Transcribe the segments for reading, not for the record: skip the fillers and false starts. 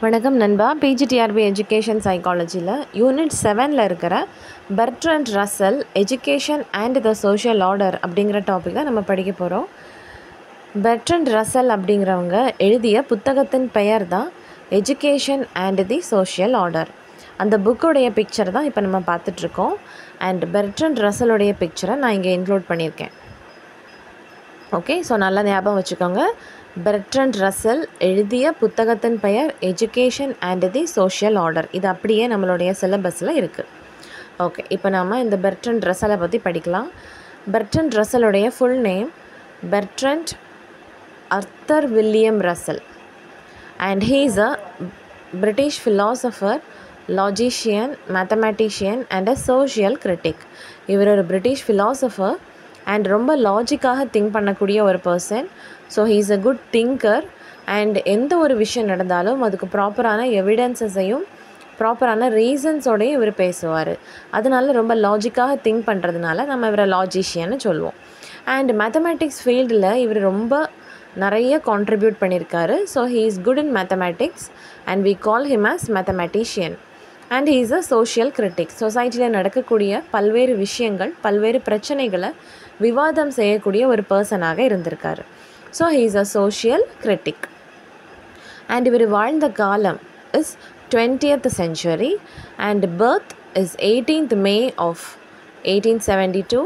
வணக்கம் நண்பா. PGTRB education சைக்காலஜியில் unit 7ல் இருக்கிற Bertrand Russell education and the social order அப்படிங்கிற டாபிக் தான் நம்ம படிக்க போகிறோம். பெர்ட்ரண்ட் ரசல் அப்படிங்கிறவங்க எழுதிய புத்தகத்தின் பெயர் தான் education and the social order. அந்த புக்குடைய பிக்சர் தான் இப்போ நம்ம பார்த்துட்ருக்கோம். அண்ட் பெர்ட்ரண்ட் ரசலுடைய பிக்சரை நான் இங்கே இன்க்ளூட் பண்ணியிருக்கேன். ஓகே, ஸோ நல்லா ஞாபகம் வச்சுக்கோங்க. பெர்ட்ரண்ட் ரசல் எழுதிய புத்தகத்தின் பெயர் education and the social order. இது அப்படியே நம்மளுடைய சிலபஸில் இருக்குது. ஓகே, இப்போ நாம் இந்த பெர்ட்ரண்ட் ரசலை பற்றி படிக்கலாம். பெர்ட்ரண்ட் ரசலுடைய full name Bertrand Arthur William Russell and he is a British philosopher, logician, mathematician and a social critic. இவர் ஒரு பிரிட்டிஷ் ஃபிலாசபர் அண்ட் ரொம்ப லாஜிக்காக திங்க் பண்ணக்கூடிய ஒரு person. So he is a good thinker and எந்த ஒரு விஷயம் நடந்தாலும் அதுக்கு ப்ராப்பரான எவிடன்ஸஸையும் ப்ராப்பரான ரீசன்ஸோடையும் இவர் பேசுவார். அதனால ரொம்ப லாஜிக்காக திங்க் பண்ணுறதுனால நம்ம இவரை லாஜிஷியன்னு சொல்லுவோம். அண்ட் மேத்தமேட்டிக்ஸ் ஃபீல்டில் இவர் ரொம்ப நிறைய கான்ட்ரிபியூட் பண்ணியிருக்காரு. So he is good in mathematics and we call him as mathematician. And he is a social critic. சொசைட்டியில் நடக்கக்கூடிய பல்வேறு விஷயங்கள், பல்வேறு பிரச்சனைகளை விவாதம் செய்யக்கூடிய ஒரு பர்சனாக இருந்திருக்காரு. So he is a social critic. And இவர் வாழ்ந்த காலம் is 20th century and birth is 18th May of 1872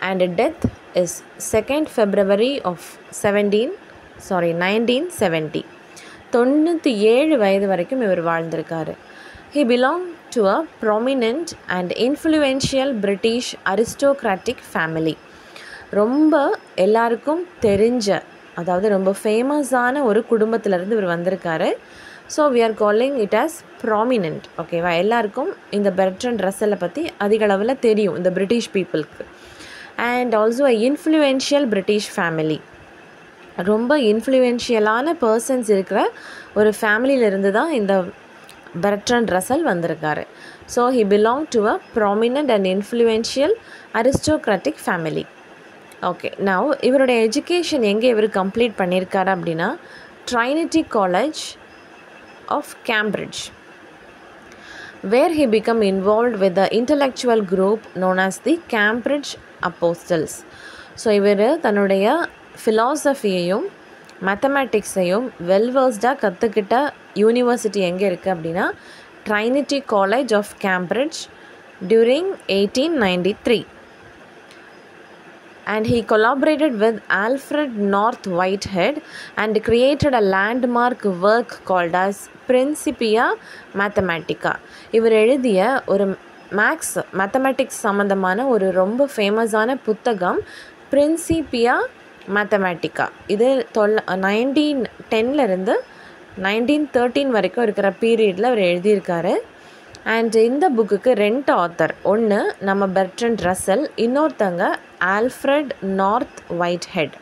and death is 2nd February of 1970. 97 வயது வரைக்கும் இவர் வாழ்ந்திருக்காரு. He belonged to a prominent and influential British aristocratic family. ரொம்ப எல்லாருக்கும் தெரிஞ்ச, அதாவது ரொம்ப ஃபேமஸான ஒரு குடும்பத்திலேருந்து இவர் வந்திருக்காரு. So we are calling it as prominent. ஓகேவா? எல்லாருக்கும் இந்த பெர்ட்ரண்ட் ரசலை பற்றி அதிக அளவில் தெரியும் இந்த பிரிட்டிஷ் பீப்புளுக்கு. And also a influential British family. ரொம்ப இன்ஃப்ளூயன்ஷியலான பர்சன்ஸ் இருக்கிற ஒரு ஃபேமிலியிலிருந்து தான் இந்த பெர்ட்ரண்ட் ரசல் வந்திருக்காரு. So he belong to a prominent and influential aristocratic family. Okay, now இவருடைய எஜுகேஷன் எங்கே இவர் கம்ப்ளீட் பண்ணியிருக்காரு அப்படின்னா Trinity College of Cambridge, where he become involved with the intellectual group known as the Cambridge Apostles. So இவர் தன்னுடைய ஃபிலாசபியையும் மேத்தமேட்டிக்ஸையும் வெல்வர்ஸ்டாக கற்றுக்கிட்ட university எங்கே இருக்குது அப்படின்னா Trinity College of Cambridge during 1893. And he collaborated with Alfred North Whitehead and created a landmark work called as Principia Mathematica. இவர் எழுதிய ஒரு mathematics சம்மந்தமான ஒரு ரொம்ப ஃபேமஸான புத்தகம் பிரின்சிபியா மேத்தமேட்டிக்கா. இது 1910 1913 வரைக்கும் இருக்கிற பீரியடில் அவர் எழுதியிருக்காரு. அண்ட் இந்த புக்குக்கு 2 ஆத்தர். ஒன்று நம்ம பெர்ட்ரண்ட் ரசல், இன்னொருத்தங்க ஆல்ஃப்ரெட் நார்த் ஒயிட்ஹெட்.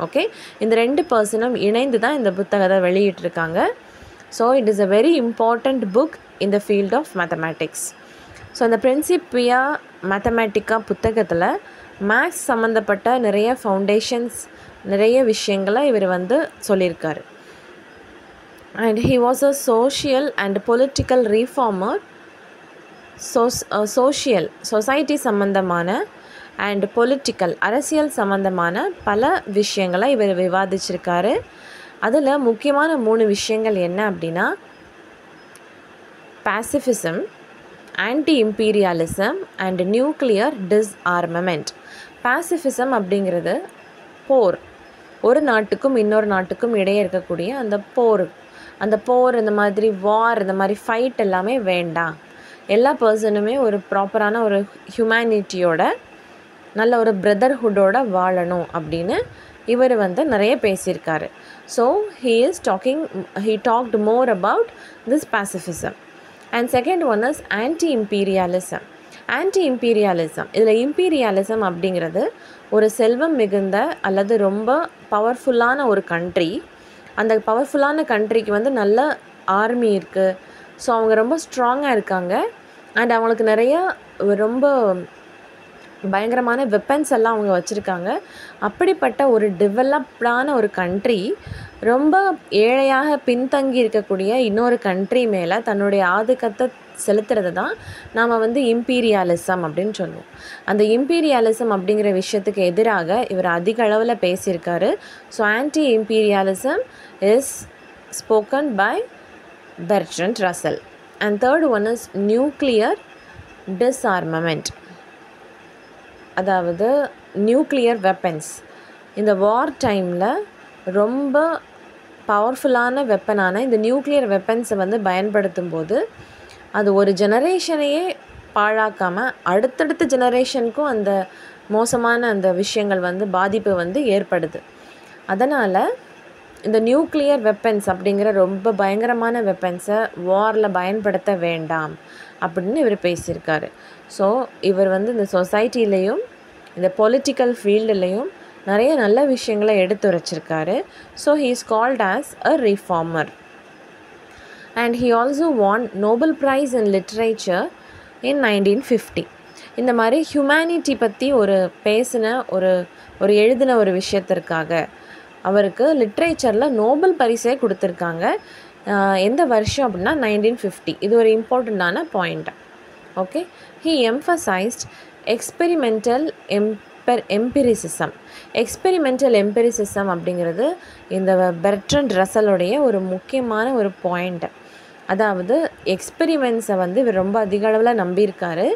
ஓகே, இந்த 2 பர்சனும் இணைந்து தான் இந்த புத்தகத்தை வெளியிட்டிருக்காங்க. So it is a very important book in the field of mathematics. So இந்த பிரின்சிபியா மேத்தமேட்டிக்கா புத்தகத்தில் மேக்ஸ் சம்மந்தப்பட்ட நிறைய ஃபவுண்டேஷன்ஸ், நிறைய விஷயங்களை இவர் சொல்லியிருக்காரு. And he was a social and political reformer. Society சம்மந்தமான அண்ட் பொலிட்டிக்கல், அரசியல் சம்மந்தமான பல விஷயங்களை இவர் விவாதிச்சிருக்காரு. அதில் முக்கியமான 3 விஷயங்கள் என்ன அப்படின்னா பாசிஃபிசம், ஆன்டி இம்பீரியாலிசம் அண்ட் நியூக்ளியர் டிஸ்ஆர்மமெண்ட். பாசிஃபிசம் அப்படிங்கிறது போர், ஒரு நாட்டுக்கும் இன்னொரு நாட்டுக்கும் இடையே இருக்கக்கூடிய அந்த போர், இந்த மாதிரி வார், இந்த மாதிரி ஃபைட் எல்லாமே வேண்டாம். எல்லா பர்சனுமே ஒரு ப்ராப்பரான ஒரு ஹியூமனிட்டியோட, நல்ல ஒரு பிரதர்ஹுட்டோட வாழணும் அப்படின்னு இவர் நிறைய பேசியிருக்காரு. So he talked more about this pacifism. And second one is anti-imperialism. Anti-imperialism, இதில் imperialism அப்படிங்கிறது ஒரு செல்வம் மிகுந்த அல்லது ரொம்ப பவர்ஃபுல்லான ஒரு கண்ட்ரி. அந்த பவர்ஃபுல்லான கண்ட்ரிக்கு நல்ல ஆர்மி இருக்குது. ஸோ அவங்க ரொம்ப ஸ்ட்ராங்காக இருக்காங்க. அண்ட் அவங்களுக்கு நிறையா ரொம்ப பயங்கரமான வெப்பன்ஸ் எல்லாம் அவங்க வச்சுருக்காங்க. அப்படிப்பட்ட ஒரு டெவலப்டான ஒரு கண்ட்ரி ரொம்ப ஏழையாக பின்தங்கி இருக்கக்கூடிய இன்னொரு கண்ட்ரி மேலே தன்னுடைய ஆதிக்கத்தை செலுத்துறது தான் நாம் வந்து இம்பீரியாலிசம் அப்படின்னு சொல்லுவோம். அந்த இம்பீரியாலிசம் அப்படிங்கிற விஷயத்துக்கு எதிராக இவர் அதிக அளவில் பேசியிருக்காரு. So anti imperialism is spoken by Bertrand Russell. And third one is nuclear disarmament, அதாவது நியூக்ளியர் வெப்பன்ஸ். இந்த வார் டைமில் ரொம்ப பவர்ஃபுல்லான வெப்பனான இந்த நியூக்ளியர் வெப்பன்ஸை வந்து பயன்படுத்தும் போது அது ஒரு ஜெனரேஷனையே பாழாக்காமல் அடுத்தடுத்த ஜெனரேஷனுக்கும் அந்த மோசமான அந்த விஷயங்கள் வந்து பாதிப்பு வந்து ஏற்படுது. அதனால் இந்த நியூக்ளியர் வெப்பன்ஸ் அப்படிங்கிற ரொம்ப பயங்கரமான வெப்பன்ஸை வாரில் பயன்படுத்த வேண்டாம் அப்படின்னு இவர் பேசியிருக்காரு. ஸோ இவர் வந்து இந்த சொசைட்டிலையும் இந்த பொலிட்டிக்கல் ஃபீல்டுலேயும் நிறைய நல்ல விஷயங்களை எடுத்துரைச்சிருக்காரு. So he is called as a reformer. And he also won Nobel prize in literature in 1950. இந்த மாதிரி ஹியூமனிட்டி பற்றி பேசின ஒரு எழுதின ஒரு விஷயத்திற்காக அவருக்கு லிட்ரேச்சரில் நோபல் பரிசே கொடுத்துருக்காங்க. எந்த வருஷம் அப்படின்னா 1950. இது ஒரு இம்பார்ட்டண்ட்டான point. Okay, he emphasized experimental empiricism. Experimental empiricism அப்படிங்கிறது இந்த பெர்ட்ரண்ட் ரசலுடைய ஒரு முக்கியமான ஒரு பாயிண்ட். அதாவது எக்ஸ்பெரிமெண்ட்ஸை வந்து இவர் ரொம்ப அதிக அளவில் நம்பியிருக்காரு.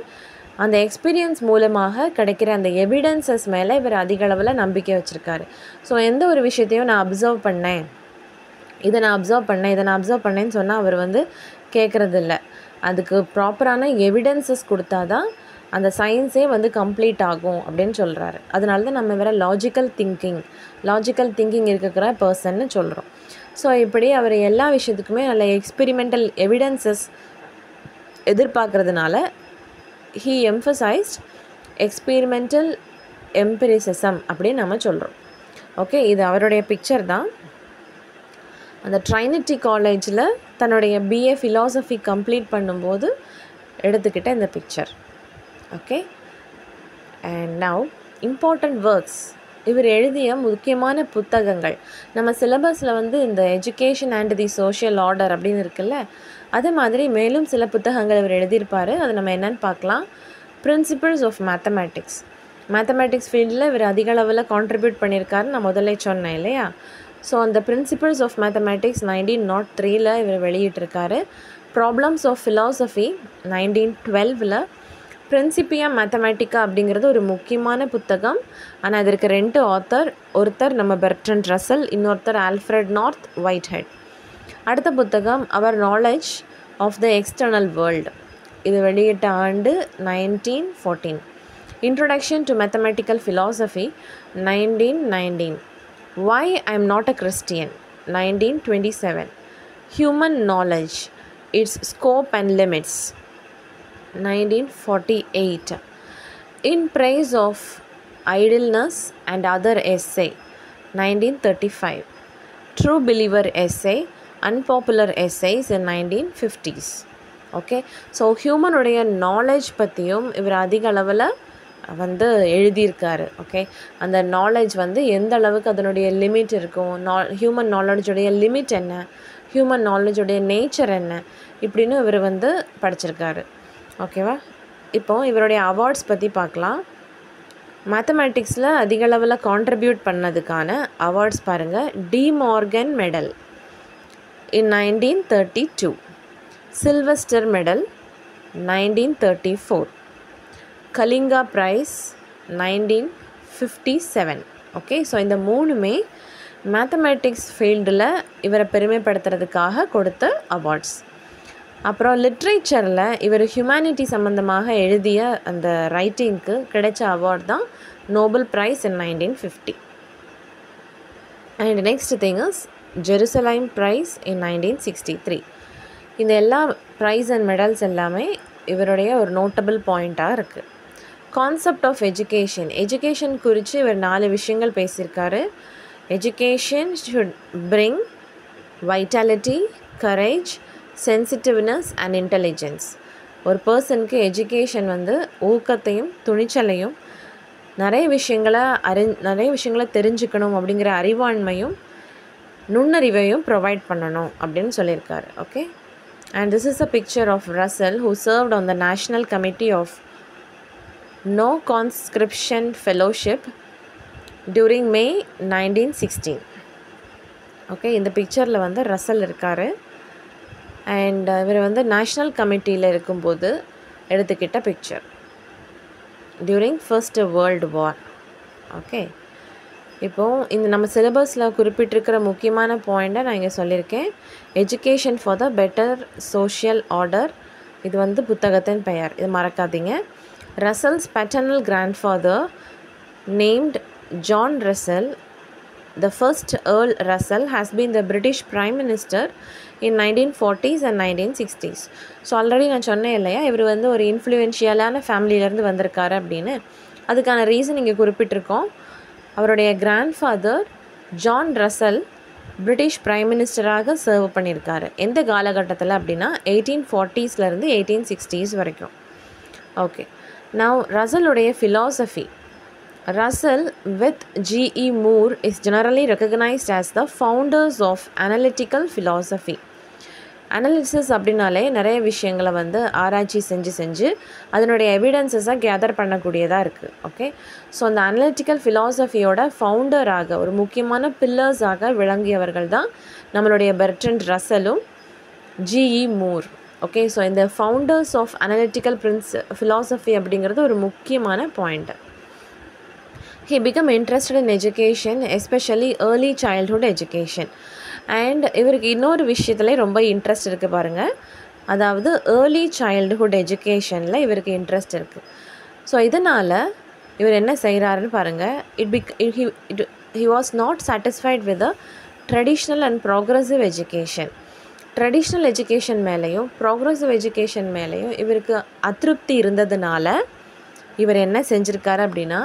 அந்த எக்ஸ்பீரியன்ஸ் மூலமாக கிடைக்கிற அந்த எவிடன்சஸ் மேலே இவர் அதிக அளவில் நம்பிக்கை வச்சுருக்காரு. ஸோ எந்த ஒரு விஷயத்தையும் நான் அப்சர்வ் பண்ணேன், இதை நான் அப்சர்வ் பண்ணேன்னு சொன்னால் அவர் வந்து கேட்குறதில்ல. அதுக்கு ப்ராப்பரான எவிடன்சஸ் கொடுத்தா தான் அந்த சயின்ஸே வந்து கம்ப்ளீட் ஆகும் அப்படின்னு சொல்கிறாரு. அதனால தான் நம்ம வேறு லாஜிக்கல் திங்கிங் இருக்கிற பர்சன்னு சொல்கிறோம். ஸோ இப்படி அவர் எல்லா விஷயத்துக்குமே நல்ல எக்ஸ்பெரிமெண்டல் எவிடன்சஸ் எதிர்பார்க்கறதுனால he emphasized experimental empiricism அப்படின்னு நம்ம சொல்கிறோம். ஓகே, இது அவருடைய பிக்சர் தான். அந்த ட்ரைனிட்டி காலேஜில் தன்னுடைய BA ஃபிலாசபி கம்ப்ளீட் பண்ணும்போது எடுத்துக்கிட்ட இந்த picture. Okay, and now important works. இவர் எழுதிய முக்கியமான புத்தகங்கள் நம்ம சிலபஸில் வந்து இந்த education and the social order அப்படின்னு இருக்குல்ல, அதே மாதிரி மேலும் சில புத்தகங்கள் இவர் எழுதியிருப்பார். அது நம்ம என்னென்னு பார்க்கலாம். பிரின்சிபிள்ஸ் ஆஃப் மேத்தமேட்டிக்ஸ் ஃபீல்டில் இவர் அதிக அளவில் கான்ட்ரிபியூட் பண்ணியிருக்காரு. நான் முதல்ல சொன்னேன் இல்லையா. ஸோ அந்த பிரின்சிபிள்ஸ் ஆஃப் மேத்தமேட்டிக்ஸ் 1903 இவர் வெளியிட்டிருக்காரு. Problems of philosophy 1912. Principia Mathematica அப்படிங்கிறது ஒரு முக்கியமான புத்தகம். ஆனால் அதற்கு 2 ஆத்தர், ஒருத்தர் நம்ம பெர்ட்ரண்ட் ரசல், இன்னொருத்தர் ஆல்ஃப்ரெட் நார்த் ஒயிட்ஹெட். அடுத்த புத்தகம் அவர் knowledge of the external world. இது வெளியிட்ட ஆண்டு 1914. Introduction to mathematical philosophy 1919. Why I am not a Christian 1927. Human knowledge, its scope and limits 1948. In praise of idleness and other essay 1935. True believer essay, unpopular essays in 1950s. ஓகே, so ஹியூமனுடைய knowledge பற்றியும் இவர் அதிக அளவில் வந்து எழுதியிருக்காரு. Okay, அந்த knowledge வந்து எந்த அளவுக்கு அதனுடைய லிமிட் இருக்கும், ஹியூமன் நாலேஜுடைய லிமிட் என்ன, ஹியூமன் நாலேஜுடைய நேச்சர் என்ன, இப்படின்னு இவர் வந்து படிச்சிருக்காரு. ஓகேவா. இப்போது இவருடைய அவார்ட்ஸ் பற்றி பார்க்கலாம். மேத்தமேட்டிக்ஸில் அதிக அளவில் கான்ட்ரிபியூட் பண்ணதுக்கான அவார்ட்ஸ் பாருங்கள். De Morgan medal in 1932. Sylvester medal 1934. Kalinga prize 1957. Okay, so இந்த 3மே மேத்தமேட்டிக்ஸ் ஃபீல்டில் இவரை பெருமைப்படுத்துறதுக்காக கொடுத்த அவார்ட்ஸ். அப்புறம் லிட்ரேச்சரில் இவர் ஹியூமனிட்டி சம்மந்தமாக எழுதிய அந்த ரைட்டிங்க்கு கிடைச்ச அவார்ட் தான் Nobel prize in 1950. And next thing is Jerusalem prize in 1963. இந்த எல்லா ப்ரைஸ் அண்ட் மெடல்ஸ் எல்லாமே இவருடைய ஒரு நோட்டபிள் பாயிண்ட்டாக இருக்குது. கான்செப்ட் ஆஃப் எஜுகேஷன் குறித்து இவர் 4 விஷயங்கள் பேசியிருக்காரு. Education should bring vitality, courage, sensitiveness and intelligence. ஒரு பர்சனுக்கு எஜுகேஷன் வந்து ஊக்கத்தையும் துணிச்சலையும் நிறைய விஷயங்களை தெரிஞ்சுக்கணும் அப்படிங்கிற அறிவாண்மையும் நுண்ணறிவையும் ப்ரொவைட் பண்ணணும் அப்படின்னு சொல்லியிருக்காரு. Okay, and this is a picture of Russell who served on the National Committee of No Conscription Fellowship during May 1916. Okay, இந்த பிக்சரில் வந்து ரசல் இருக்கார். அண்ட் இவர் வந்து நேஷ்னல் கமிட்டியில் இருக்கும்போது எடுத்துக்கிட்ட picture during first world war. Okay, இப்போது இந்த நம்ம சிலபஸில் குறிப்பிட்டிருக்கிற முக்கியமான பாயிண்ட்டை நான் இங்கே சொல்லியிருக்கேன். Education for the better social order, இது வந்து புத்தகத்தின் பெயர், இது மறக்காதீங்க. Russell's paternal grandfather named John Russell, the first Earl Russell has been the British Prime Minister in 1940s and 1960s. So already நான் சொன்னேன் இல்லையா, இவர் வந்து ஒரு இன்ஃப்ளூயன்ஷியலான ஃபேமிலியிலேருந்து வந்திருக்காரு அப்படின்னு. அதுக்கான ரீசன் இங்கே குறிப்பிட்டிருக்கோம். அவருடைய grandfather John Russell British prime மினிஸ்டராக சர்வ் பண்ணியிருக்காரு. எந்த காலகட்டத்தில் அப்படின்னா 1840ஸ்லேருந்து 1860s வரைக்கும். ஓகே, நவ் ரசலுடைய philosophy. Russell with G.E. Moore is generally recognized as the founders of analytical philosophy. Analysis அப்படின்னாலே நிறைய விஷயங்களை வந்து ஆராய்ச்சி செஞ்சு அதனுடைய எவிடன்ஸஸை கேதர் பண்ணக்கூடியதாக இருக்குது. ஓகே, ஸோ அந்த அனலிட்டிக்கல் ஃபிலாசபியோட ஃபவுண்டராக ஒரு முக்கியமான பில்லர்ஸாக விளங்கியவர்கள் தான் நம்மளுடைய பெர்ட்ரண்ட் ரசலும் G.E. மூர். ஓகே, ஸோ இந்த ஃபவுண்டர்ஸ் ஆஃப் அனலிட்டிக்கல் ஃபிலாசபி அப்படிங்கிறது ஒரு முக்கியமான point. He became interested in education, especially early childhood education. And இவருக்கு இன்னொரு விஷயத்துல ரொம்ப இன்ட்ரெஸ்ட் இருக்குது பாருங்கள், அதாவது ஏர்லி சைல்டுஹுட் எஜுகேஷனில் இவருக்கு இன்ட்ரெஸ்ட் இருக்குது. ஸோ இதனால் இவர் என்ன செய்கிறாருன்னு பாருங்கள். he was not satisfied with the traditional and progressive education. Traditional education மேலேயும் ப்ராக்ரெசிவ் எஜுகேஷன் மேலேயும் இவருக்கு அதிருப்தி இருந்ததுனால இவர் என்ன செஞ்சுருக்காரு அப்படின்னா,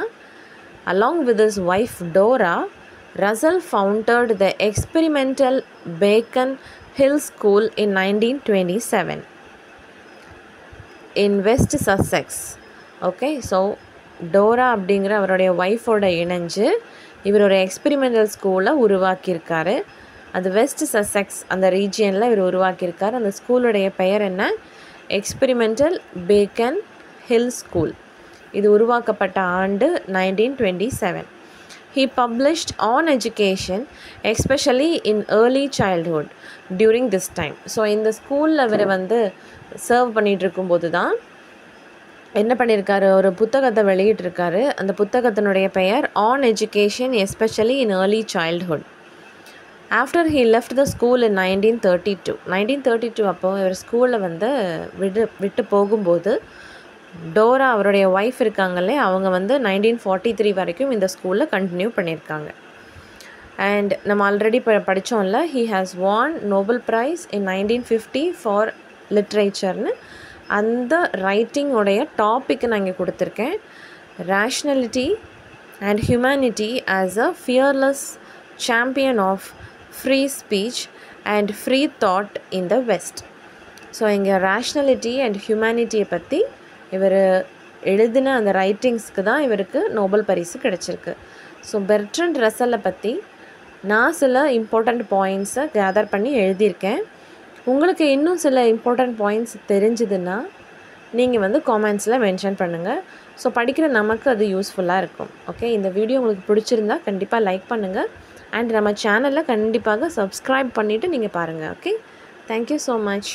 along with his wife Dora, Russell founded the experimental Beacon Hill School in 1927 in West Sussex. Okay, so Dora அப்படிங்கிற அவருடைய ஒய்ஃபோட இணைஞ்சு இவர் ஒரு எக்ஸ்பெரிமெண்டல் ஸ்கூலை உருவாக்கியிருக்காரு. அது வெஸ்ட் சசெக்ஸ் அந்த ரீஜியனில் இவர் உருவாக்கியிருக்காரு. அந்த ஸ்கூலுடைய பெயர் என்ன? Experimental Beacon Hill school. இது உருவாக்கப்பட்ட ஆண்டு 1927. He published on education, especially in early childhood during this time. So இந்த ஸ்கூலில் இவர் வந்து சர்வ் பண்ணிகிட்டு இருக்கும்போது தான் என்ன பண்ணியிருக்காரு, ஒரு புத்தகத்தை வெளியிட்டிருக்காரு. அந்த புத்தகத்தினுடைய பெயர் on education especially in early childhood. After he left the school in 1932 அப்போது இவர் ஸ்கூலில் வந்து விட்டு போகும்போது டோரா அவருடைய ஒய்ஃப் இருக்காங்களே, அவங்க வந்து 1943 வரைக்கும் இந்த ஸ்கூலில் கண்டினியூ பண்ணியிருக்காங்க. அண்ட் நம்ம ஆல்ரெடி படித்தோம்ல, he has won Nobel prize in 1950 for லிட்ரேச்சர்னு. அந்த ரைட்டிங்கோடைய டாப்பிக்கு நான் இங்கே கொடுத்துருக்கேன். Rationality and humanity as a fearless champion of free speech and free thought in the west. So இங்கே ரேஷ்னலிட்டி அண்ட் ஹியூமனிட்டியை பற்றி இவர் எழுதின அந்த ரைட்டிங்ஸ்க்கு தான் இவருக்கு நோபல் பரிசு கிடச்சிருக்கு. ஸோ பெர்ட்ரண்ட் ரசலை பற்றி நான் சில இம்பார்ட்டண்ட் பாயிண்ட்ஸை கேதர் பண்ணி எழுதியிருக்கேன். உங்களுக்கு இன்னும் சில இம்பார்ட்டண்ட் பாயிண்ட்ஸ் தெரிஞ்சுதுன்னா நீங்கள் வந்து காமெண்ட்ஸில் மென்ஷன் பண்ணுங்கள். ஸோ படிக்கிற நமக்கு அது யூஸ்ஃபுல்லாக இருக்கும். ஓகே, இந்த வீடியோ உங்களுக்கு பிடிச்சிருந்தா கண்டிப்பாக லைக் பண்ணுங்கள். அண்ட் நம்ம சேனலில் கண்டிப்பாக சப்ஸ்கிரைப் பண்ணிவிட்டு நீங்கள் பாருங்கள். Okay, thank you so much.